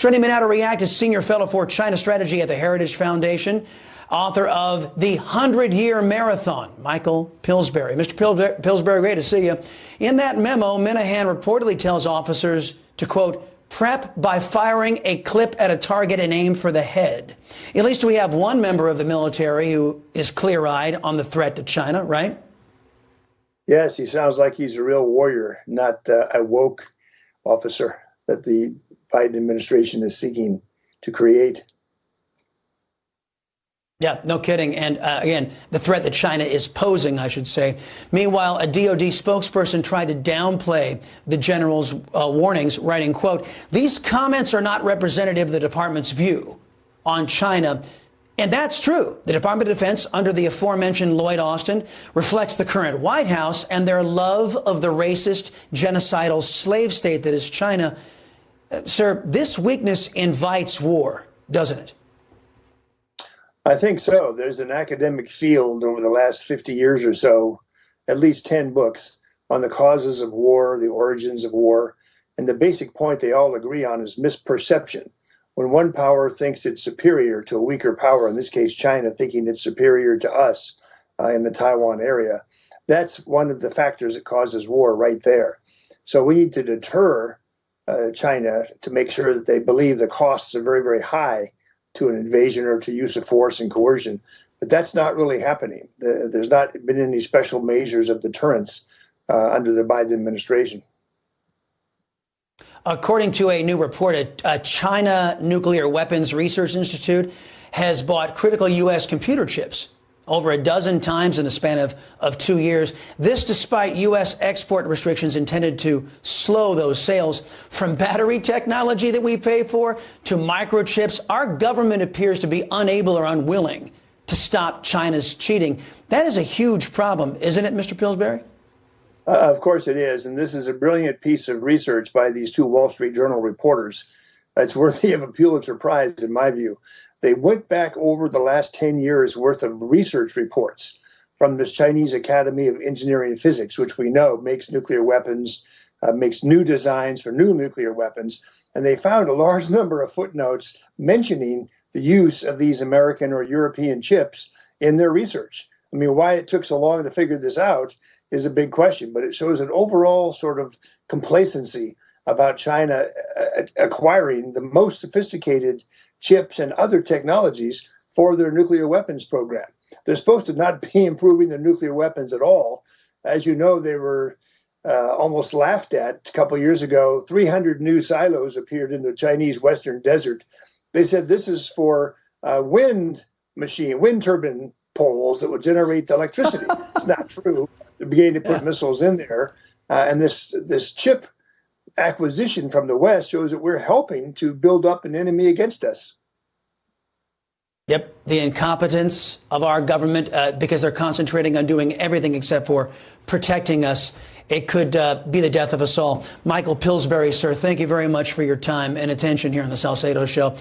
Joining me now to react is Senior Fellow for China Strategy at the Heritage Foundation, author of The 100-Year Marathon, Michael Pillsbury. Mr. Pillsbury, great to see you. In that memo, Minahan reportedly tells officers to, quote, prep by firing a clip at a target and aim for the head. At least we have one member of the military who is clear-eyed on the threat to China, right? Yes, he sounds like he's a real warrior, not a woke officer that the Biden administration is seeking to create. Yeah, no kidding. And again, the threat that China is posing, I should say. Meanwhile, a DOD spokesperson tried to downplay the general's warnings, writing, quote, these comments are not representative of the department's view on China. And that's true. The Department of Defense, under the aforementioned Lloyd Austin, reflects the current White House and their love of the racist, genocidal slave state that is China. Sir, this weakness invites war, doesn't it? I think so. There's an academic field over the last 50 years or so, at least 10 books on the causes of war, the origins of war. And the basic point they all agree on is misperception. When one power thinks it's superior to a weaker power, in this case, China, thinking it's superior to us in the Taiwan area, that's one of the factors that causes war right there. So we need to deter China to make sure that they believe the costs are very, very high to an invasion or to use of force and coercion. But that's not really happening. There's not been any special measures of deterrence under the Biden administration. According to a new report, a China Nuclear Weapons Research Institute has bought critical U.S. computer chips over a dozen times in the span of 2 years. This despite U.S. export restrictions intended to slow those sales. From battery technology that we pay for to microchips, our government appears to be unable or unwilling to stop China's cheating. That is a huge problem, isn't it, Mr. Pillsbury? Of course it is. And this is a brilliant piece of research by these two Wall Street Journal reporters. It's worthy of a Pulitzer Prize, in my view. They went back over the last 10 years worth of research reports from this Chinese Academy of Engineering and Physics, which we know makes nuclear weapons, makes new designs for new nuclear weapons. And they found a large number of footnotes mentioning the use of these American or European chips in their research. I mean, why it took so long to figure this out is a big question, but it shows an overall sort of complacency about China acquiring the most sophisticated chips and other technologies for their nuclear weapons program. They're supposed to not be improving their nuclear weapons at all. As you know, they were almost laughed at a couple of years ago. 300 new silos appeared in the Chinese Western Desert. They said this is for wind turbine poles that would generate electricity. It's not true. They're beginning to put missiles in there. And this chip acquisition from the West shows that we're helping to build up an enemy against us. Yep, the incompetence of our government because they're concentrating on doing everything except for protecting us. It could be the death of us all. Michael Pillsbury, sir, thank you very much for your time and attention here on the Salcedo Show.